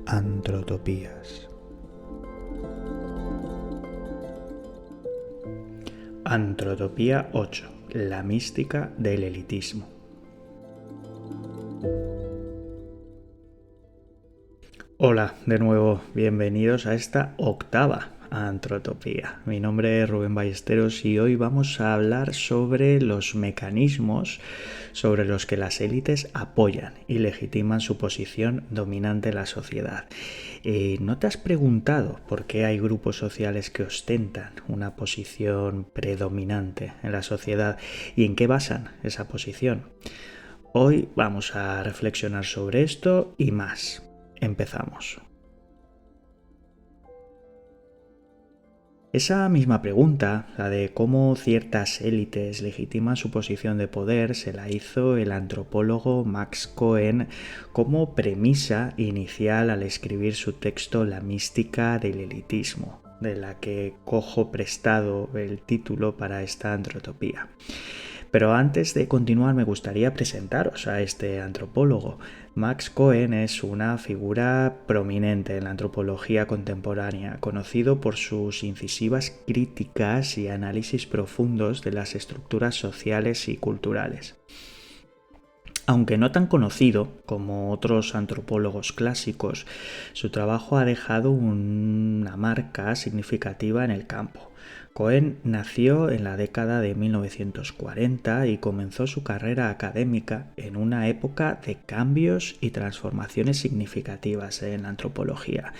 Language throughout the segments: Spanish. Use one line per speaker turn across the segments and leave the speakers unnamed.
Antrotopías. Antrotopía 8. La mística del elitismo. Hola, de nuevo, bienvenidos a esta octava Antrotopía. Mi nombre es Rubén Ballesteros y hoy vamos a hablar sobre los mecanismos sobre los que las élites apoyan y legitiman su posición dominante en la sociedad. ¿No te has preguntado por qué hay grupos sociales que ostentan una posición predominante en la sociedad y en qué basan esa posición? Hoy vamos a reflexionar sobre esto y más. Empezamos. Esa misma pregunta, la de cómo ciertas élites legitiman su posición de poder, se la hizo el antropólogo Max Cohen como premisa inicial al escribir su texto La mística del elitismo, de la que cojo prestado el título para esta antrotopía. Pero antes de continuar me gustaría presentaros a este antropólogo. Max Cohen es una figura prominente en la antropología contemporánea, conocido por sus incisivas críticas y análisis profundos de las estructuras sociales y culturales. Aunque no tan conocido como otros antropólogos clásicos, su trabajo ha dejado una marca significativa en el campo. Cohen nació en la década de 1940 y comenzó su carrera académica en una época de cambios y transformaciones significativas en la antropología,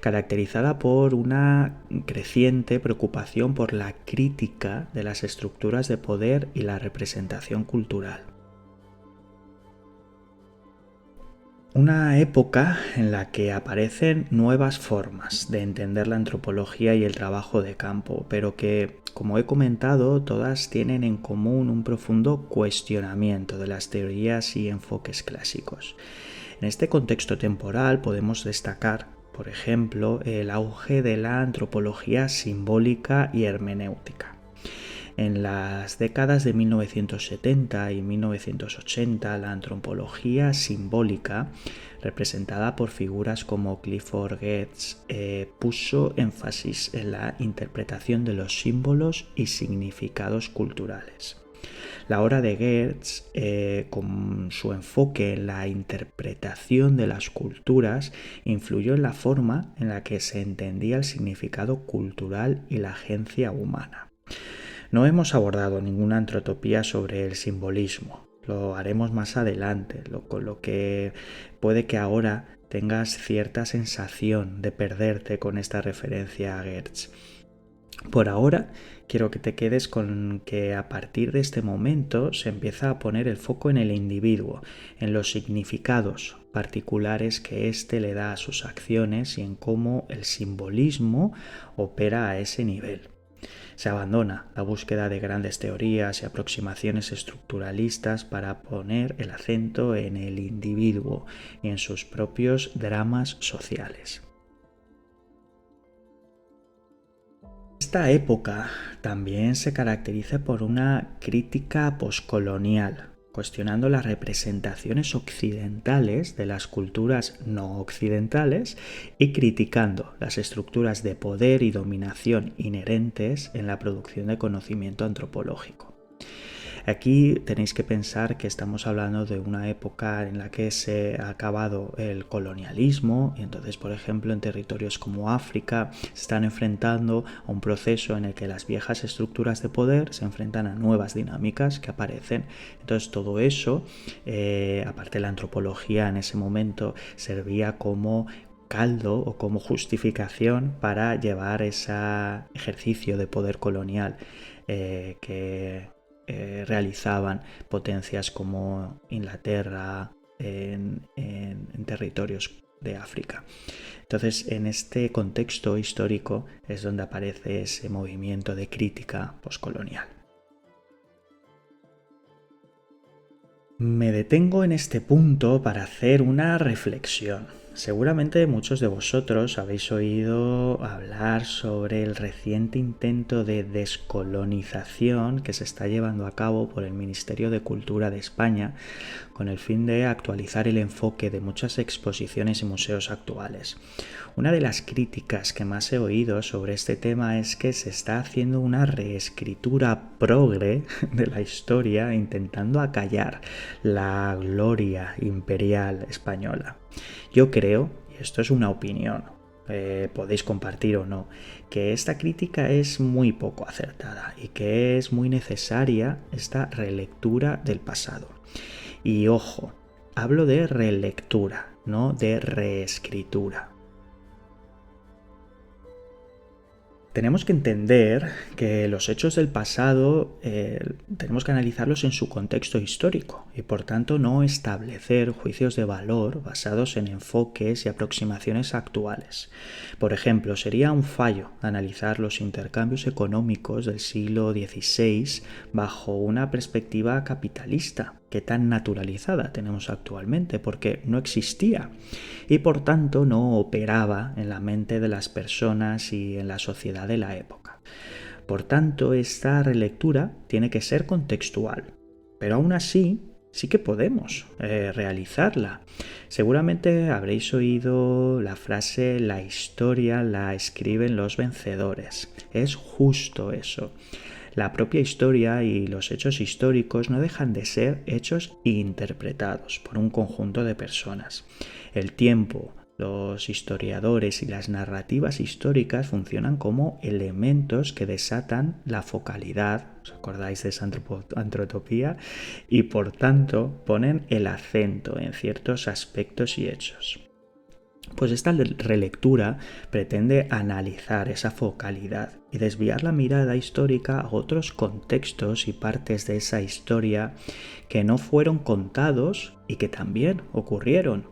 caracterizada por una creciente preocupación por la crítica de las estructuras de poder y la representación cultural. Una época en la que aparecen nuevas formas de entender la antropología y el trabajo de campo, pero que, como he comentado, todas tienen en común un profundo cuestionamiento de las teorías y enfoques clásicos. En este contexto temporal podemos destacar, por ejemplo, el auge de la antropología simbólica y hermenéutica. En las décadas de 1970 y 1980, la antropología simbólica, representada por figuras como Clifford Geertz, puso énfasis en la interpretación de los símbolos y significados culturales. La obra de Geertz, con su enfoque en la interpretación de las culturas, influyó en la forma en la que se entendía el significado cultural y la agencia humana. No hemos abordado ninguna antrotopía sobre el simbolismo, lo haremos más adelante, con lo que puede que ahora tengas cierta sensación de perderte con esta referencia a Geertz. Por ahora, quiero que te quedes con que a partir de este momento se empieza a poner el foco en el individuo, en los significados particulares que éste le da a sus acciones y en cómo el simbolismo opera a ese nivel. Se abandona la búsqueda de grandes teorías y aproximaciones estructuralistas para poner el acento en el individuo y en sus propios dramas sociales. Esta época también se caracteriza por una crítica poscolonial, cuestionando las representaciones occidentales de las culturas no occidentales y criticando las estructuras de poder y dominación inherentes en la producción de conocimiento antropológico. Aquí tenéis que pensar que estamos hablando de una época en la que se ha acabado el colonialismo y entonces, por ejemplo, en territorios como África se están enfrentando a un proceso en el que las viejas estructuras de poder se enfrentan a nuevas dinámicas que aparecen. Entonces todo eso, aparte de la antropología en ese momento, servía como caldo o como justificación para llevar ese ejercicio de poder colonial que realizaban potencias como Inglaterra en territorios de África. Entonces, en este contexto histórico es donde aparece ese movimiento de crítica poscolonial. Me detengo en este punto para hacer una reflexión. Seguramente muchos de vosotros habéis oído hablar sobre el reciente intento de descolonización que se está llevando a cabo por el Ministerio de Cultura de España con el fin de actualizar el enfoque de muchas exposiciones y museos actuales. Una de las críticas que más he oído sobre este tema es que se está haciendo una reescritura progre de la historia intentando acallar la gloria imperial española. Yo creo, y esto es una opinión, podéis compartir o no, que esta crítica es muy poco acertada y que es muy necesaria esta relectura del pasado. Y ojo, hablo de relectura, no de reescritura. Tenemos que entender que los hechos del pasado tenemos que analizarlos en su contexto histórico y por tanto no establecer juicios de valor basados en enfoques y aproximaciones actuales. Por ejemplo, sería un fallo analizar los intercambios económicos del siglo XVI bajo una perspectiva capitalista que tan naturalizada tenemos actualmente, porque no existía y por tanto no operaba en la mente de las personas y en la sociedad de la época. Por tanto, esta relectura tiene que ser contextual, pero aún así sí que podemos realizarla. Seguramente habréis oído la frase "la historia la escriben los vencedores". Es justo eso. La propia historia y los hechos históricos no dejan de ser hechos interpretados por un conjunto de personas. El tiempo, los historiadores y las narrativas históricas funcionan como elementos que desatan la focalidad, ¿os acordáis de esa antropotopía? Y por tanto ponen el acento en ciertos aspectos y hechos. Pues esta relectura pretende analizar esa focalidad y desviar la mirada histórica a otros contextos y partes de esa historia que no fueron contados y que también ocurrieron.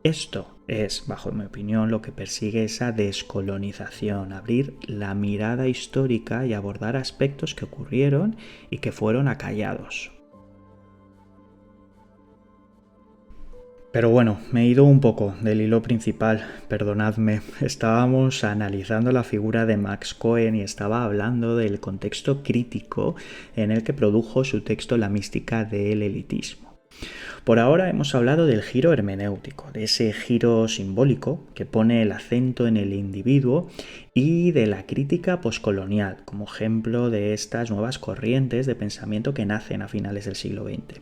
Esto es, bajo mi opinión, lo que persigue esa descolonización, abrir la mirada histórica y abordar aspectos que ocurrieron y que fueron acallados. Pero bueno, me he ido un poco del hilo principal, perdonadme. Estábamos analizando la figura de Max Cohen y estaba hablando del contexto crítico en el que produjo su texto La mística del elitismo. Por ahora hemos hablado del giro hermenéutico, de ese giro simbólico que pone el acento en el individuo y de la crítica poscolonial, como ejemplo de estas nuevas corrientes de pensamiento que nacen a finales del siglo XX.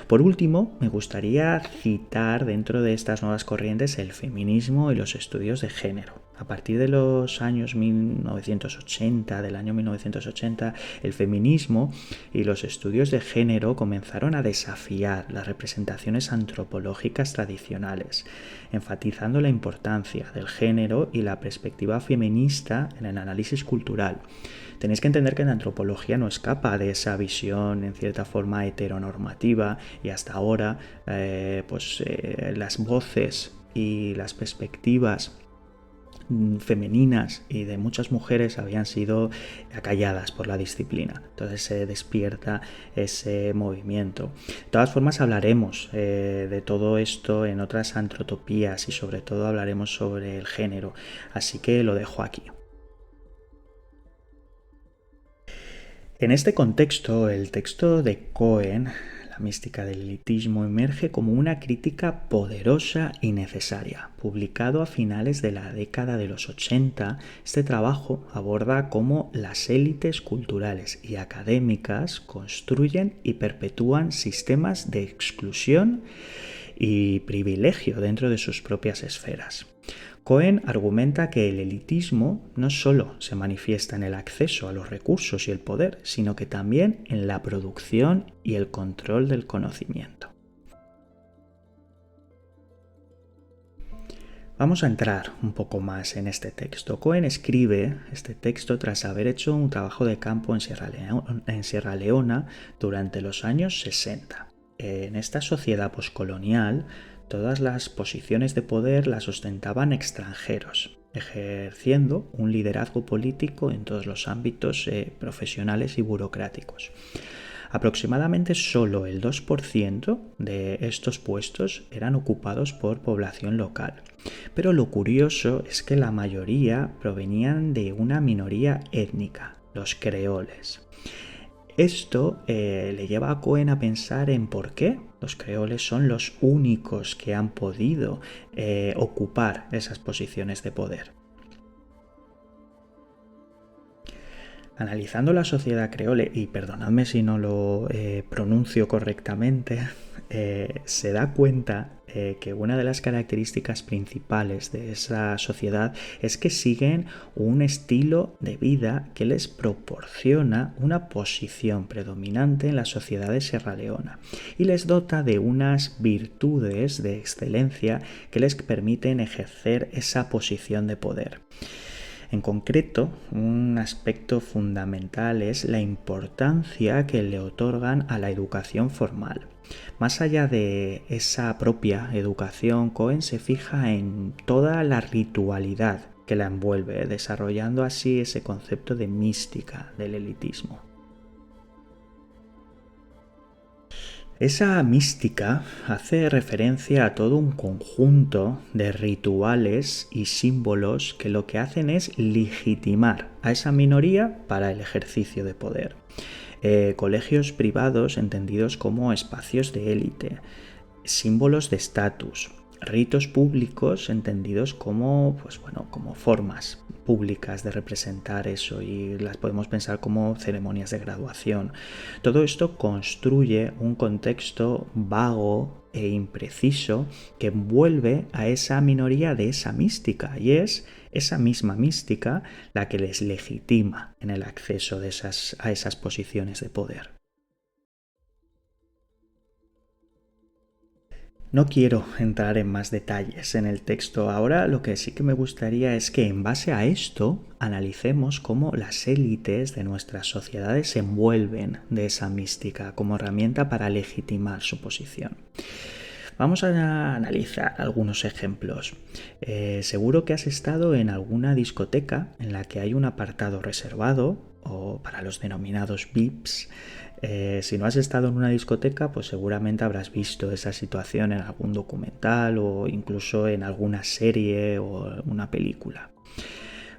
Por último, me gustaría citar dentro de estas nuevas corrientes el feminismo y los estudios de género. A partir de los años 1980, del año 1980, el feminismo y los estudios de género comenzaron a desafiar las representaciones antropológicas tradicionales, enfatizando la importancia del género y la perspectiva feminista en el análisis cultural. Tenéis que entender que la antropología no escapa de esa visión en cierta forma heteronormativa y hasta ahora las voces y las perspectivas femeninas y de muchas mujeres habían sido acalladas por la disciplina. Entonces se despierta ese movimiento. De todas formas hablaremos de todo esto en otras antrotopías y sobre todo hablaremos sobre el género, así que lo dejo aquí. En este contexto, el texto de Cohen, La mística del elitismo, emerge como una crítica poderosa y necesaria. Publicado a finales de la década de los 80, este trabajo aborda cómo las élites culturales y académicas construyen y perpetúan sistemas de exclusión y privilegio dentro de sus propias esferas. Cohen argumenta que el elitismo no solo se manifiesta en el acceso a los recursos y el poder, sino que también en la producción y el control del conocimiento. Vamos a entrar un poco más en este texto. Cohen escribe este texto tras haber hecho un trabajo de campo en Sierra Leona durante los años 60. En esta sociedad poscolonial, todas las posiciones de poder las ostentaban extranjeros, ejerciendo un liderazgo político en todos los ámbitos profesionales y burocráticos. Aproximadamente solo el 2% de estos puestos eran ocupados por población local. pero lo curioso es que la mayoría provenían de una minoría étnica, los creoles. Esto le lleva a Cohen a pensar en por qué los creoles son los únicos que han podido ocupar esas posiciones de poder. Analizando la sociedad creole, y perdonadme si no lo pronuncio correctamente, se da cuenta que una de las características principales de esa sociedad es que siguen un estilo de vida que les proporciona una posición predominante en la sociedad de Sierra Leona y les dota de unas virtudes de excelencia que les permiten ejercer esa posición de poder. En concreto, un aspecto fundamental es la importancia que le otorgan a la educación formal. Más allá de esa propia educación, Cohen se fija en toda la ritualidad que la envuelve, desarrollando así ese concepto de mística del elitismo. Esa mística hace referencia a todo un conjunto de rituales y símbolos que lo que hacen es legitimar a esa minoría para el ejercicio de poder. Colegios privados entendidos como espacios de élite, símbolos de estatus, ritos públicos entendidos como, como formas públicas de representar eso, y las podemos pensar como ceremonias de graduación. Todo esto construye un contexto vago e impreciso que envuelve a esa minoría de esa mística, y es esa misma mística la que les legitima en el acceso a esas posiciones de poder. No quiero entrar en más detalles en el texto. Ahora lo que sí que me gustaría es que en base a esto analicemos cómo las élites de nuestras sociedades se envuelven de esa mística como herramienta para legitimar su posición. Vamos a analizar algunos ejemplos. Seguro que has estado en alguna discoteca en la que hay un apartado reservado, o para los denominados VIPs. Si no has estado en una discoteca, pues seguramente habrás visto esa situación en algún documental o incluso en alguna serie o una película.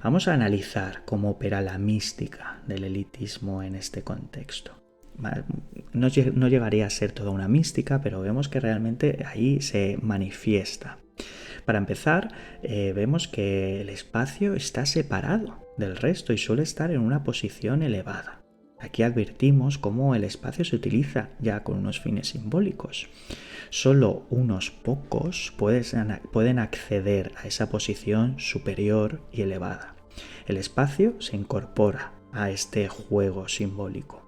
Vamos a analizar cómo opera la mística del elitismo en este contexto. No llegaría a ser toda una mística, pero vemos que realmente ahí se manifiesta. Para empezar, vemos que el espacio está separado del resto y suele estar en una posición elevada. Aquí advertimos cómo el espacio se utiliza ya con unos fines simbólicos. Solo unos pocos pueden acceder a esa posición superior y elevada. El espacio se incorpora a este juego simbólico.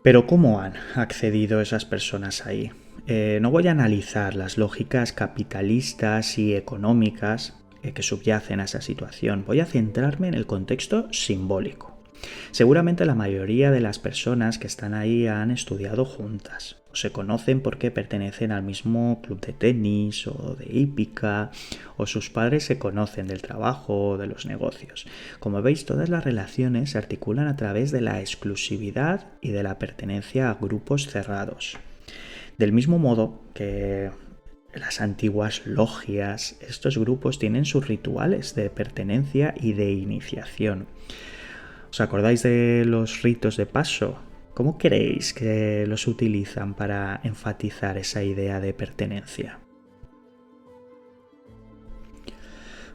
Pero ¿cómo han accedido esas personas ahí? No voy a analizar las lógicas capitalistas y económicas que subyacen a esa situación. Voy a centrarme en el contexto simbólico. Seguramente la mayoría de las personas que están ahí han estudiado juntas, o se conocen porque pertenecen al mismo club de tenis o de hípica, o sus padres se conocen del trabajo o de los negocios. Como veis, todas las relaciones se articulan a través de la exclusividad y de la pertenencia a grupos cerrados. Del mismo modo que las antiguas logias, estos grupos tienen sus rituales de pertenencia y de iniciación. ¿Os acordáis de los ritos de paso? ¿Cómo creéis que los utilizan para enfatizar esa idea de pertenencia?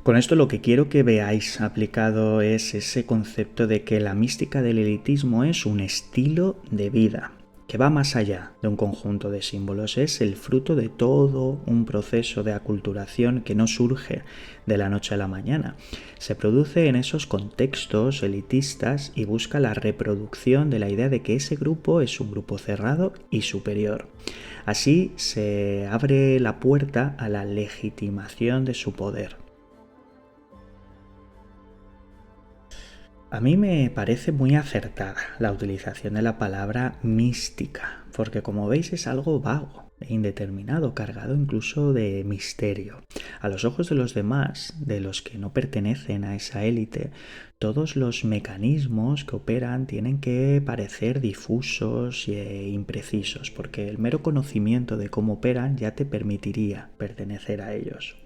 Con esto lo que quiero que veáis aplicado es ese concepto de que la mística del elitismo es un estilo de vida, que va más allá de un conjunto de símbolos, es el fruto de todo un proceso de aculturación que no surge de la noche a la mañana. Se produce en esos contextos elitistas y busca la reproducción de la idea de que ese grupo es un grupo cerrado y superior. Así se abre la puerta a la legitimación de su poder. A mí me parece muy acertada la utilización de la palabra mística, porque como veis es algo vago, e indeterminado, cargado incluso de misterio. A los ojos de los demás, de los que no pertenecen a esa élite, todos los mecanismos que operan tienen que parecer difusos e imprecisos, porque el mero conocimiento de cómo operan ya te permitiría pertenecer a ellos.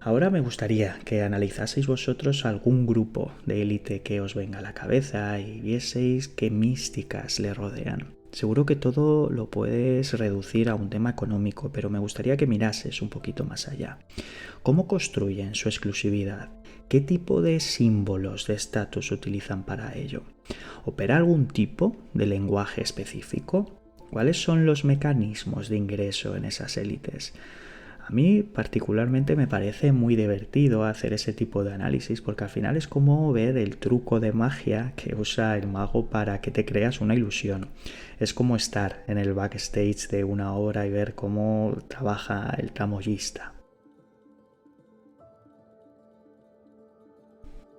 Ahora me gustaría que analizaseis vosotros algún grupo de élite que os venga a la cabeza y vieseis qué místicas le rodean. Seguro que todo lo puedes reducir a un tema económico, pero me gustaría que mirases un poquito más allá. ¿Cómo construyen su exclusividad? ¿Qué tipo de símbolos de estatus utilizan para ello? ¿Opera algún tipo de lenguaje específico? ¿Cuáles son los mecanismos de ingreso en esas élites? A mí particularmente me parece muy divertido hacer ese tipo de análisis porque al final es como ver el truco de magia que usa el mago para que te creas una ilusión. Es como estar en el backstage de una obra y ver cómo trabaja el tramoyista.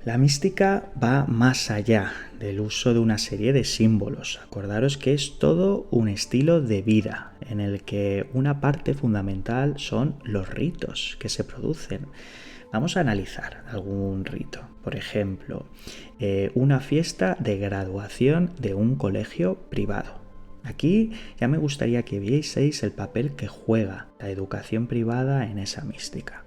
La mística va más allá del uso de una serie de símbolos. Acordaros que es todo un estilo de vida en el que una parte fundamental son los ritos que se producen. Vamos a analizar algún rito. Por ejemplo, una fiesta de graduación de un colegio privado. Aquí ya me gustaría que vieseis el papel que juega la educación privada en esa mística.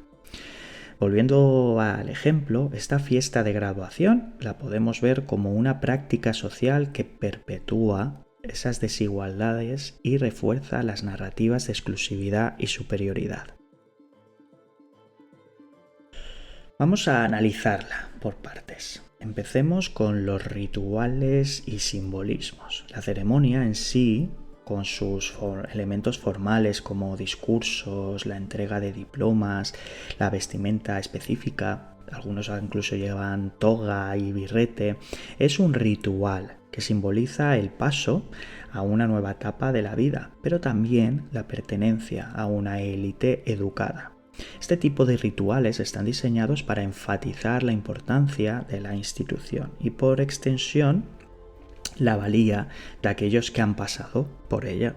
Volviendo al ejemplo, esta fiesta de graduación la podemos ver como una práctica social que perpetúa esas desigualdades y refuerza las narrativas de exclusividad y superioridad. Vamos a analizarla por partes. Empecemos con los rituales y simbolismos. La ceremonia en sí, con sus elementos formales como discursos, la entrega de diplomas, la vestimenta específica, algunos incluso llevan toga y birrete, es un ritual que simboliza el paso a una nueva etapa de la vida, pero también la pertenencia a una élite educada. Este tipo de rituales están diseñados para enfatizar la importancia de la institución y, por extensión, la valía de aquellos que han pasado por ella.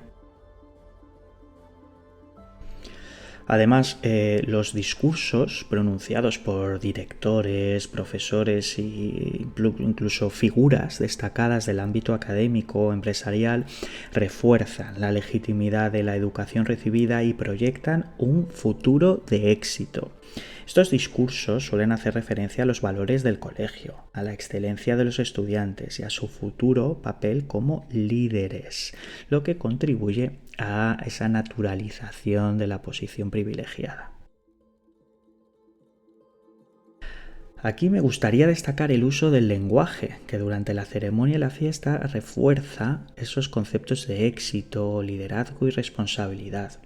Además, los discursos pronunciados por directores, profesores e incluso figuras destacadas del ámbito académico o empresarial refuerzan la legitimidad de la educación recibida y proyectan un futuro de éxito. Estos discursos suelen hacer referencia a los valores del colegio, a la excelencia de los estudiantes y a su futuro papel como líderes, lo que contribuye a esa naturalización de la posición privilegiada. Aquí me gustaría destacar el uso del lenguaje, que durante la ceremonia y la fiesta refuerza esos conceptos de éxito, liderazgo y responsabilidad.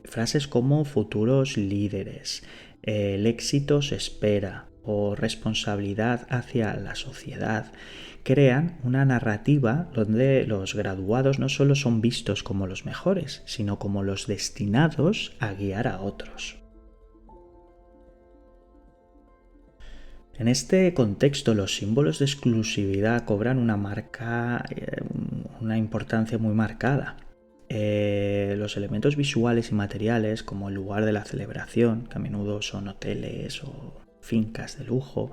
Frases como futuros líderes, el éxito se espera o responsabilidad hacia la sociedad crean una narrativa donde los graduados no solo son vistos como los mejores, sino como los destinados a guiar a otros. En este contexto, los símbolos de exclusividad cobran una importancia muy marcada. Los elementos visuales y materiales, como el lugar de la celebración, que a menudo son hoteles o fincas de lujo,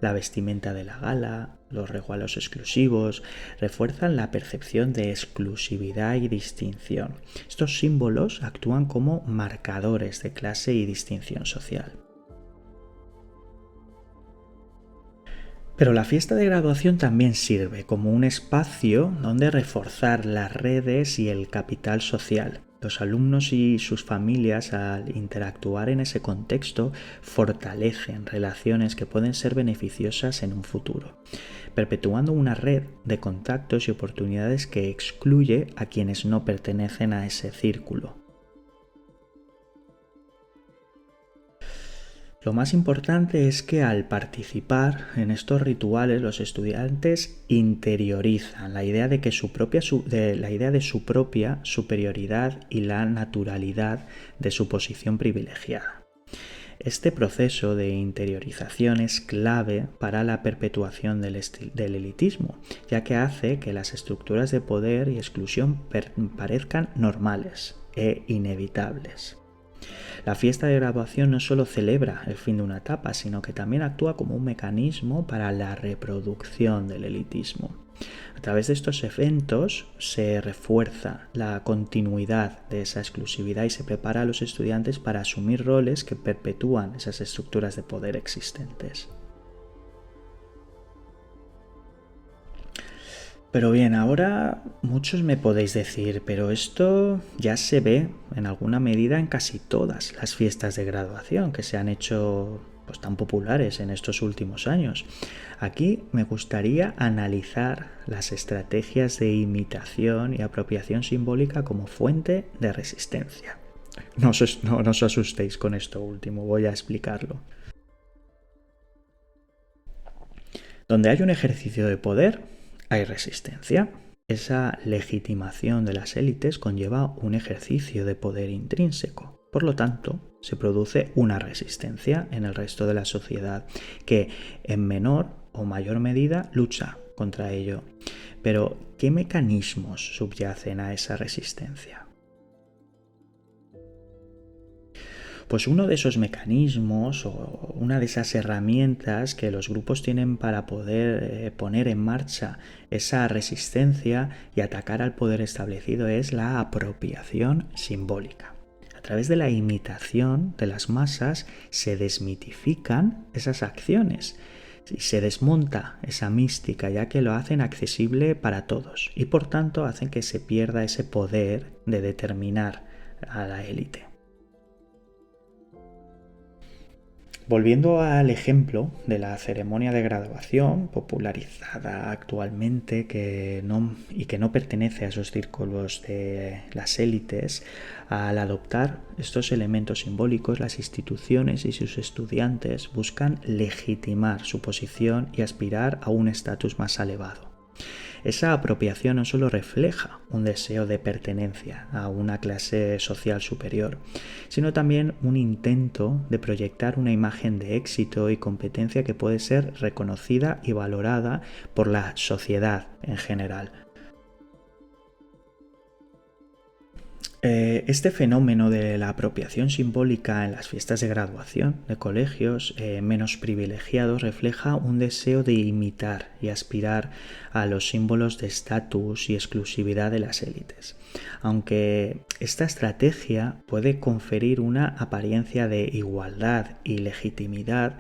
la vestimenta de la gala, los regalos exclusivos, refuerzan la percepción de exclusividad y distinción. Estos símbolos actúan como marcadores de clase y distinción social. Pero la fiesta de graduación también sirve como un espacio donde reforzar las redes y el capital social. Los alumnos y sus familias, al interactuar en ese contexto, fortalecen relaciones que pueden ser beneficiosas en un futuro, perpetuando una red de contactos y oportunidades que excluye a quienes no pertenecen a ese círculo. Lo más importante es que al participar en estos rituales los estudiantes interiorizan la idea de su propia superioridad y la naturalidad de su posición privilegiada. Este proceso de interiorización es clave para la perpetuación del elitismo, ya que hace que las estructuras de poder y exclusión parezcan normales e inevitables. La fiesta de graduación no solo celebra el fin de una etapa, sino que también actúa como un mecanismo para la reproducción del elitismo. A través de estos eventos se refuerza la continuidad de esa exclusividad y se prepara a los estudiantes para asumir roles que perpetúan esas estructuras de poder existentes. Pero bien, ahora muchos me podéis decir, pero esto ya se ve en alguna medida en casi todas las fiestas de graduación que se han hecho pues tan populares en estos últimos años. Aquí me gustaría analizar las estrategias de imitación y apropiación simbólica como fuente de resistencia. No os asustéis con esto último, voy a explicarlo. Donde hay un ejercicio de poder, hay resistencia. Esa legitimación de las élites conlleva un ejercicio de poder intrínseco. Por lo tanto, se produce una resistencia en el resto de la sociedad que en menor o mayor medida lucha contra ello. Pero, ¿qué mecanismos subyacen a esa resistencia? Pues uno de esos mecanismos o una de esas herramientas que los grupos tienen para poder poner en marcha esa resistencia y atacar al poder establecido es la apropiación simbólica. A través de la imitación de las masas se desmitifican esas acciones y se desmonta esa mística, ya que lo hacen accesible para todos y por tanto hacen que se pierda ese poder de determinar a la élite. Volviendo al ejemplo de la ceremonia de graduación, popularizada actualmente y que no pertenece a esos círculos de las élites, al adoptar estos elementos simbólicos, las instituciones y sus estudiantes buscan legitimar su posición y aspirar a un estatus más elevado. Esa apropiación no solo refleja un deseo de pertenencia a una clase social superior, sino también un intento de proyectar una imagen de éxito y competencia que puede ser reconocida y valorada por la sociedad en general. Este fenómeno de la apropiación simbólica en las fiestas de graduación de colegios menos privilegiados refleja un deseo de imitar y aspirar a los símbolos de estatus y exclusividad de las élites. Aunque esta estrategia puede conferir una apariencia de igualdad y legitimidad,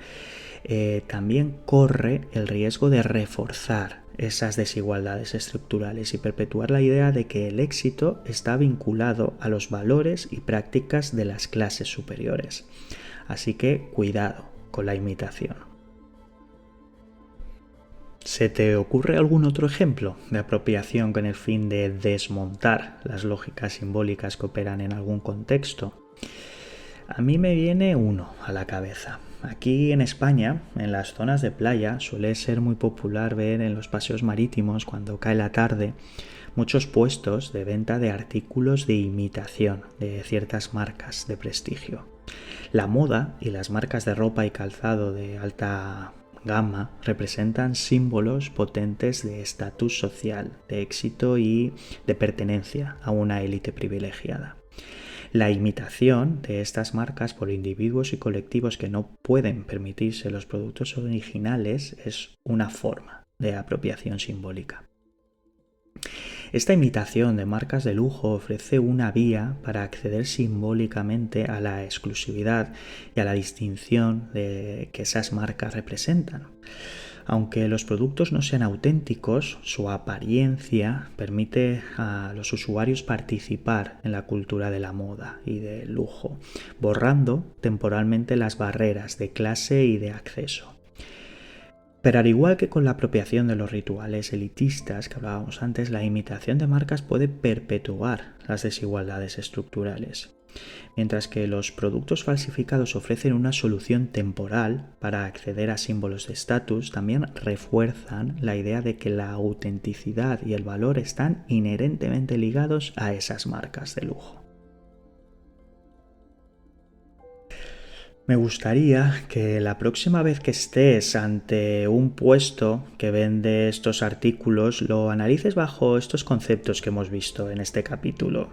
también corre el riesgo de reforzar esas desigualdades estructurales y perpetuar la idea de que el éxito está vinculado a los valores y prácticas de las clases superiores. Así que cuidado con la imitación. ¿Se te ocurre algún otro ejemplo de apropiación con el fin de desmontar las lógicas simbólicas que operan en algún contexto? A mí me viene uno a la cabeza. Aquí en España, en las zonas de playa, suele ser muy popular ver en los paseos marítimos, cuando cae la tarde, muchos puestos de venta de artículos de imitación de ciertas marcas de prestigio. La moda y las marcas de ropa y calzado de alta gama representan símbolos potentes de estatus social, de éxito y de pertenencia a una élite privilegiada. La imitación de estas marcas por individuos y colectivos que no pueden permitirse los productos originales es una forma de apropiación simbólica. Esta imitación de marcas de lujo ofrece una vía para acceder simbólicamente a la exclusividad y a la distinción que esas marcas representan. Aunque los productos no sean auténticos, su apariencia permite a los usuarios participar en la cultura de la moda y del lujo, borrando temporalmente las barreras de clase y de acceso. Pero al igual que con la apropiación de los rituales elitistas que hablábamos antes, la imitación de marcas puede perpetuar las desigualdades estructurales. Mientras que los productos falsificados ofrecen una solución temporal para acceder a símbolos de estatus, también refuerzan la idea de que la autenticidad y el valor están inherentemente ligados a esas marcas de lujo. Me gustaría que la próxima vez que estés ante un puesto que vende estos artículos lo analices bajo estos conceptos que hemos visto en este capítulo.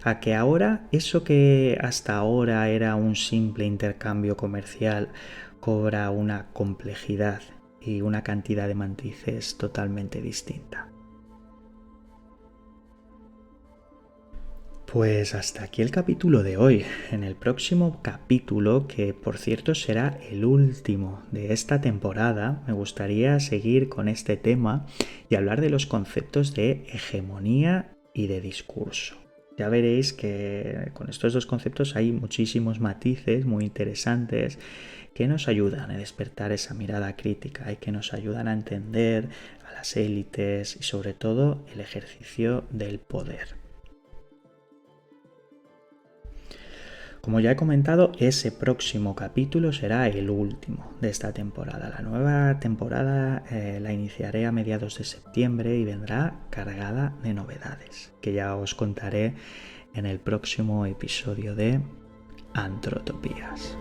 A que ahora eso que hasta ahora era un simple intercambio comercial cobra una complejidad y una cantidad de matices totalmente distinta. Pues hasta aquí el capítulo de hoy. En el próximo capítulo, que por cierto será el último de esta temporada, me gustaría seguir con este tema y hablar de los conceptos de hegemonía y de discurso. Ya veréis que con estos dos conceptos hay muchísimos matices muy interesantes que nos ayudan a despertar esa mirada crítica y que nos ayudan a entender a las élites y sobre todo el ejercicio del poder. Como ya he comentado, ese próximo capítulo será el último de esta temporada. La nueva temporada la iniciaré a mediados de septiembre y vendrá cargada de novedades, que ya os contaré en el próximo episodio de Antrotopías.